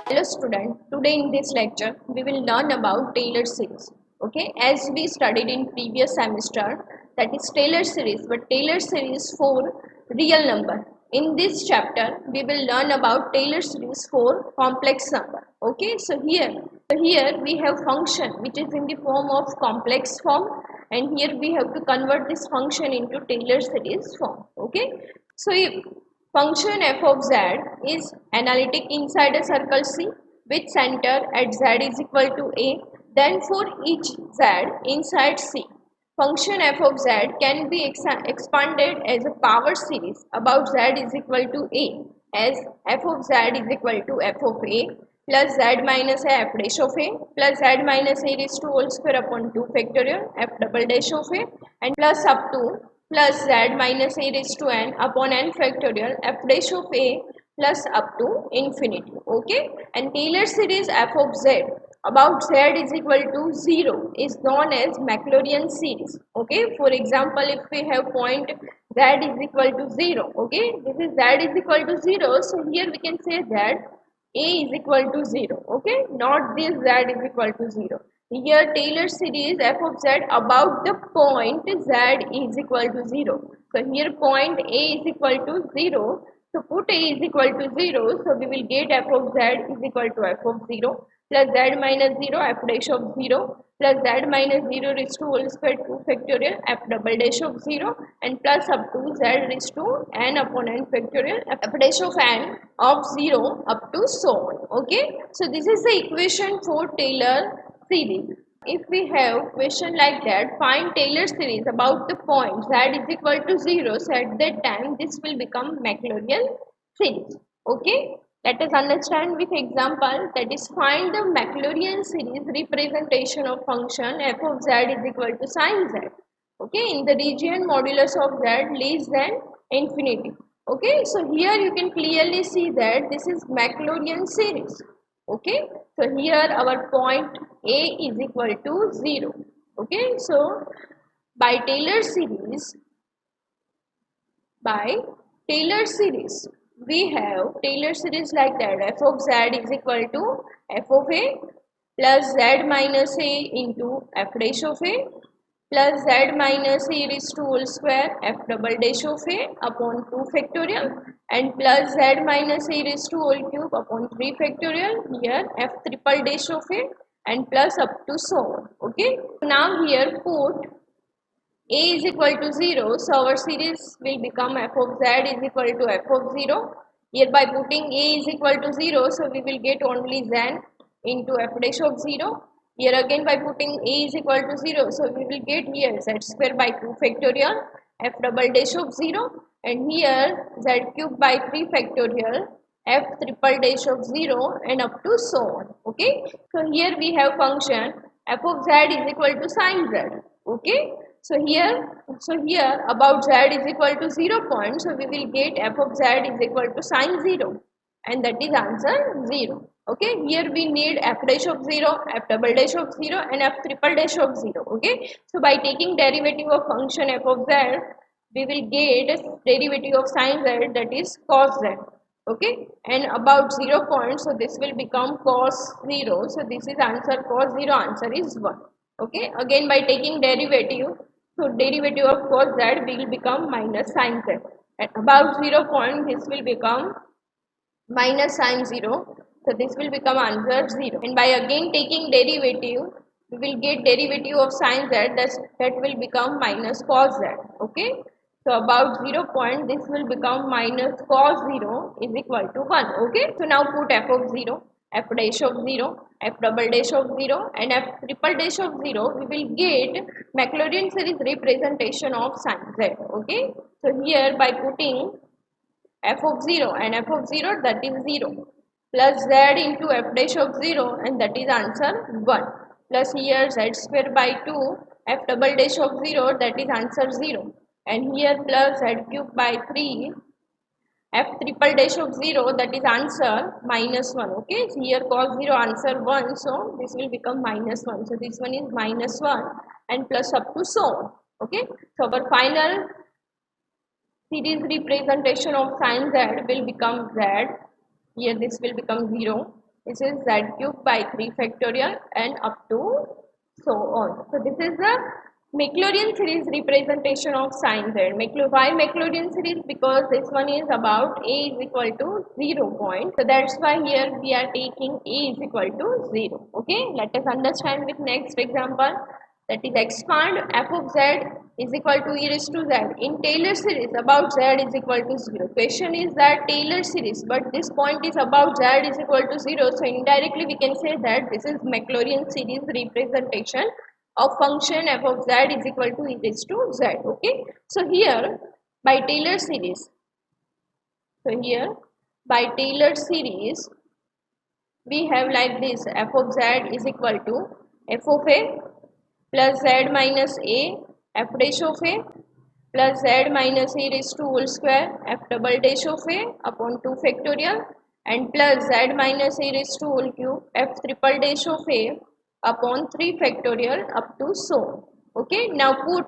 Hello student, today in this lecture we will learn about Taylor series. Okay, as we studied in previous semester, that is Taylor series, but Taylor series for real number. In this chapter we will learn about Taylor series for complex number. Okay, so here we have function which is in the form of complex form, and here we have to convert this function into Taylor series form. Okay, so if function f of z is analytic inside a circle C with center at z is equal to a, then for each z inside C, function f of z can be expanded as a power series about z is equal to a, as f of z is equal to f of a plus z minus a f dash of a plus z minus a raised to whole square upon 2 factorial f double dash of a, and plus up to plus z minus a raised to n upon n factorial f dash of a plus up to infinity. Okay, and Taylor series f of z about z is equal to 0 is known as Maclaurin series. Okay, for example, if we have point z is equal to 0, okay, this is z is equal to 0, so here we can say that a is equal to 0. Okay, not this z is equal to 0. Here Taylor series f of z about the point z is equal to 0. So here point a is equal to 0. So put a is equal to 0. So we will get f of z is equal to f of 0 plus z minus 0 f dash of 0 plus z minus 0 raised to whole square 2 factorial f double dash of 0 and plus up to z raised to n upon n factorial f dash of n of 0 up to so on. Okay, so this is the equation for Taylor series. If we have question like that, find Taylor series about the point z is equal to 0, so at that time this will become Maclaurin series. Okay, let us understand with example, that is find the Maclaurin series representation of function f of z is equal to sin z. Okay, in the region modulus of z less than infinity. Okay, so here you can clearly see that this is Maclaurin series. Okay, so here our point a is equal to 0. Okay, so by Taylor series, by Taylor series, we have Taylor series like that, f of z is equal to f of a plus z minus a into f dash of a plus z minus a raised to whole square f double dash of a upon 2 factorial and plus z minus a raised to whole cube upon 3 factorial, here f triple dash of a and plus up to so on. Okay, now here put a is equal to 0, so our series will become f of z is equal to f of 0. Here by putting a is equal to 0, so we will get only z into f dash of 0. Here again by putting a is equal to 0, so we will get here z square by 2 factorial f double dash of 0, and here z cube by 3 factorial f triple dash of 0 and up to so on. Okay, so here we have function f of z is equal to sin z. Okay, so here about z is equal to 0 point, so we will get f of z is equal to sin 0, and that is answer 0. Okay, here we need f dash of 0, f double dash of 0 and f triple dash of 0. Okay, so by taking derivative of function f of z, we will get derivative of sin z, that is cos z. Okay, and about 0 point, so this will become cos 0, so this is answer cos 0, answer is 1. Okay, again by taking derivative, so derivative of cos z will become minus sin z. At about 0 point, this will become minus sin 0, so this will become answer 0. And by again taking derivative, we will get derivative of sin z, that will become minus cos z. Okay, so about 0 point, this will become minus cos 0 is equal to 1. Okay, so now put f of 0, f dash of 0, f double dash of 0 and f triple dash of 0, we will get Maclaurin series representation of sin z. Okay, so here by putting f of 0 and f of 0, that is 0 plus z into f dash of 0, and that is answer 1, plus here z square by 2 f double dash of 0, that is answer 0, and here plus z cube by 3 f triple dash of 0, that is answer minus 1. Okay, so here cos 0 answer 1, so this will become minus 1, so this one is minus 1 and plus up to so on. Okay, so our final series representation of sin z will become z, here this will become 0 This is z cube by 3 factorial and up to so on. So this is the Maclaurin series representation of sin z. Why Maclaurin series? Because this one is about a is equal to 0 point. So that's why here we are taking a is equal to 0. Okay, let us understand with next example. That is, expand f of z is equal to e raised to z in Taylor series about z is equal to 0. Question is that Taylor series, but this point is about z is equal to 0. So indirectly we can say that this is Maclaurin series representation of function f of z is equal to e raised to z. Okay. So here by Taylor series, we have like this: f of z is equal to f of a plus z minus a f dash of a plus z minus e raised to whole square f double dash of a upon 2 factorial and plus z minus e raised to whole cube f triple dash of a upon 3 factorial up to so. Okay, now put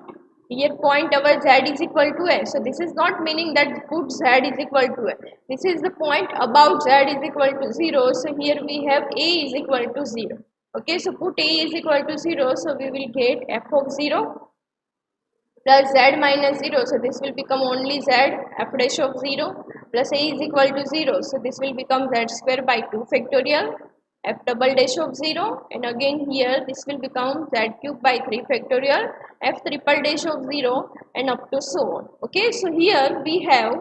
here point our z is equal to a. So this is not meaning that put z is equal to a. This is the point about z is equal to 0. So here we have a is equal to 0. Okay, so put a is equal to 0. So we will get f of 0 plus z minus 0. So this will become only z f dash of 0 plus a is equal to 0. So this will become z square by 2 factorial f double dash of 0, and again here this will become z cube by 3 factorial f triple dash of 0 and up to so on. Okay, so here we have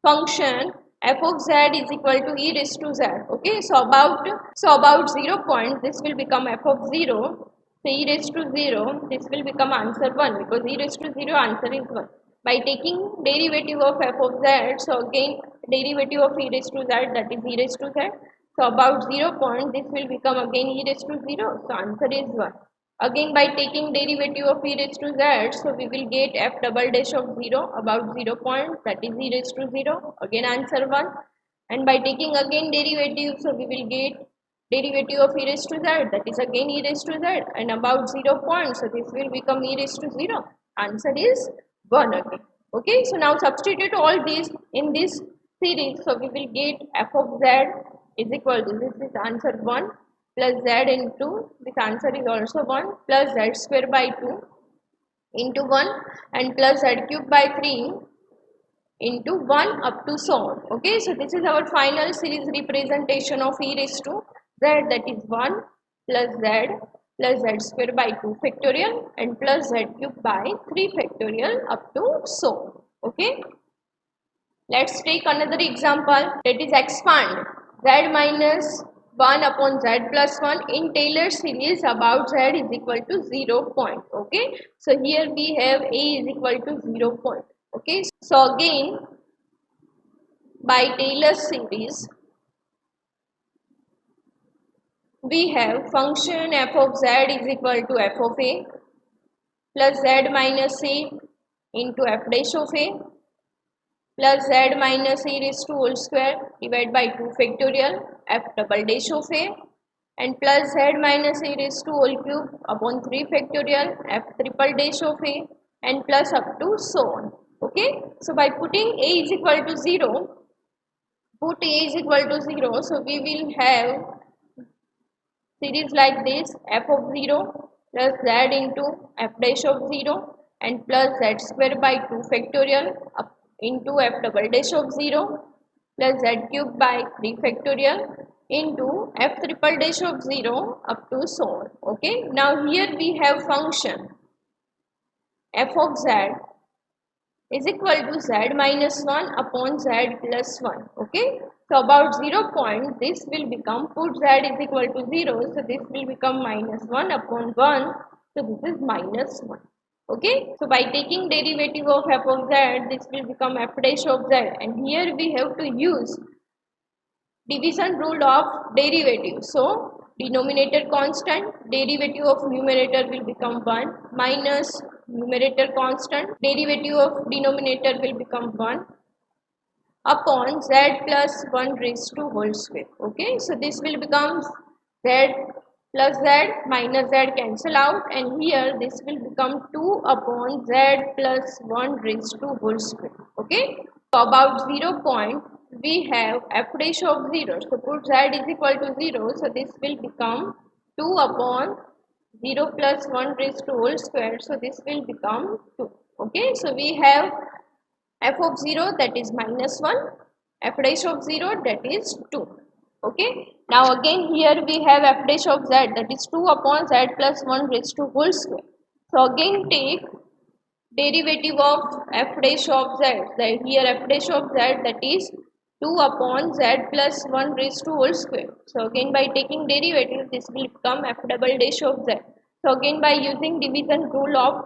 function f of z is equal to e raised to z. Okay, so about 0 point this will become f of 0. So e raised to 0, this will become answer 1 because e raised to 0 answer is 1. By taking derivative of f of z, so again derivative of e raised to z, that is e raised to z. So about 0 point this will become again e raised to 0. So answer is 1. Again by taking derivative of e raised to z, so we will get f double dash of 0 about 0 point, that is e raised to 0, again answer 1. And by taking again derivative, so we will get derivative of e raised to z, that is again e raised to z, and about 0 point, so this will become e raised to 0, answer is 1 again. Okay, so now substitute all these in this series, so we will get f of z is equal to, this is answer 1 plus z into, this answer is also 1 plus z square by 2 into 1 and plus z cube by 3 into 1 up to so on. Okay, so this is our final series representation of e raised to z, that is 1 plus z square by 2 factorial and plus z cube by 3 factorial up to so. Okay, let's take another example, that is expand z minus 1 upon z plus 1 in Taylor series about z is equal to 0 point. Okay, so here we have a is equal to 0 point. Okay, so again by Taylor series we have function f of z is equal to f of a plus z minus a into f dash of a plus z minus e raised to whole square divided by 2 factorial f double dash of a and plus z minus e raised to whole cube upon 3 factorial f triple dash of a and plus up to so on. Okay, so by putting a is equal to 0, put a is equal to 0, so we will have series like this: f of 0 plus z into f dash of 0 and plus z square by 2 factorial up into f double dash of 0 plus z cube by 3 factorial into f triple dash of 0 up to so on. Okay, now here we have function f of z is equal to z minus 1 upon z plus 1. Okay, so about 0 point this will become, put z is equal to 0, so this will become minus 1 upon 1, so this is minus 1. Okay, so by taking derivative of f of z, this will become f dash of z, and here we have to use division rule of derivative. So denominator constant, derivative of numerator will become 1 minus numerator constant, derivative of denominator will become 1 upon z plus 1 raised to whole square. Okay, so this will become z plus z minus z cancel out, and here this will become 2 upon z plus 1 raised to whole square. Okay, so about 0 point we have f dash of 0. So put z is equal to 0. So this will become 2 upon 0 plus 1 raised to whole square. So this will become 2. Okay. So we have f of 0 that is minus 1. F dash of 0 that is 2. Okay. Now again here we have f dash of z that is 2 upon z plus 1 raised to whole square. So again take derivative of f dash of z, that here f dash of z that is 2 upon z plus 1 raised to whole square. So again by taking derivative this will become f double dash of z. So again by using division rule of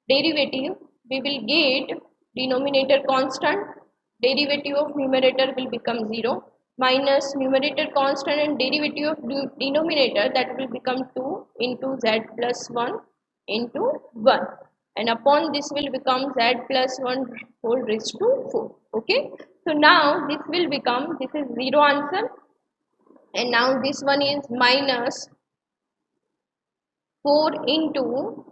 derivative we will get denominator constant, derivative of numerator will become 0 minus numerator constant and derivative of denominator that will become 2 into z plus 1 into 1, and upon this will become z plus 1 whole raised to 4. Okay. So now this will become, this is 0 answer, and now this one is minus 4 into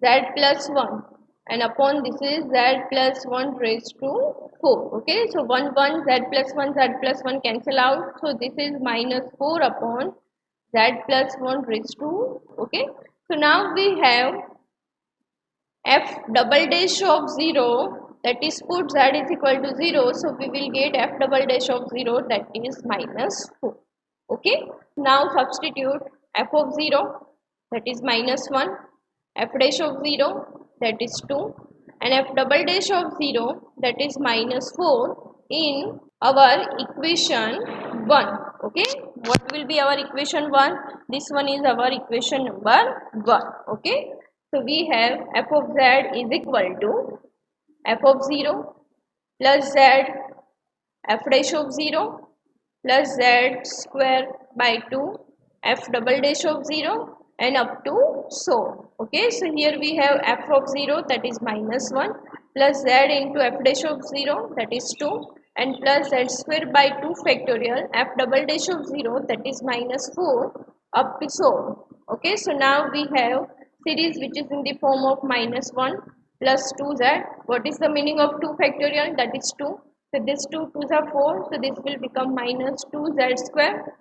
z plus 1, and upon this is z plus 1 raised to 4. Okay. So 1 1 z plus 1 cancel out. So this is minus 4 upon z plus 1 raised to. Okay. So now we have f double dash of 0, that is put z is equal to 0. So we will get f double dash of 0 that is minus 4. Okay. Now substitute f of 0 that is minus 1, f dash of 0 that is 2, and f double dash of 0 that is minus 4 in our equation 1. Okay. What will be our equation 1? This one is our equation number 1. Okay. So we have f of z is equal to f of 0 plus z f dash of 0 plus z square by 2 f double dash of 0 and up to so. Okay. So here we have f of 0 that is minus 1 plus z into f dash of 0 that is 2 and plus z square by 2 factorial f double dash of 0 that is minus 4 up to so. Okay. So now we have series which is in the form of minus 1 plus 2z. What is the meaning of 2 factorial? That is 2. So this 2 2s are 4. So this will become minus 2z square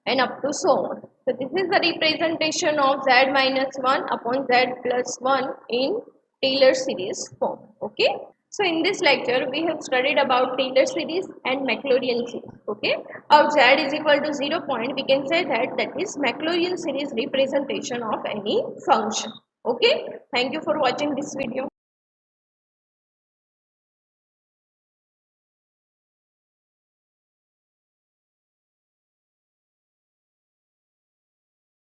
and up to so on. So this is the representation of z minus 1 upon z plus 1 in Taylor series form. Okay. So in this lecture we have studied about Taylor series and Maclaurin series. Okay. Our z is equal to 0 point, we can say that that is Maclaurin series representation of any function. Okay. Thank you for watching this video.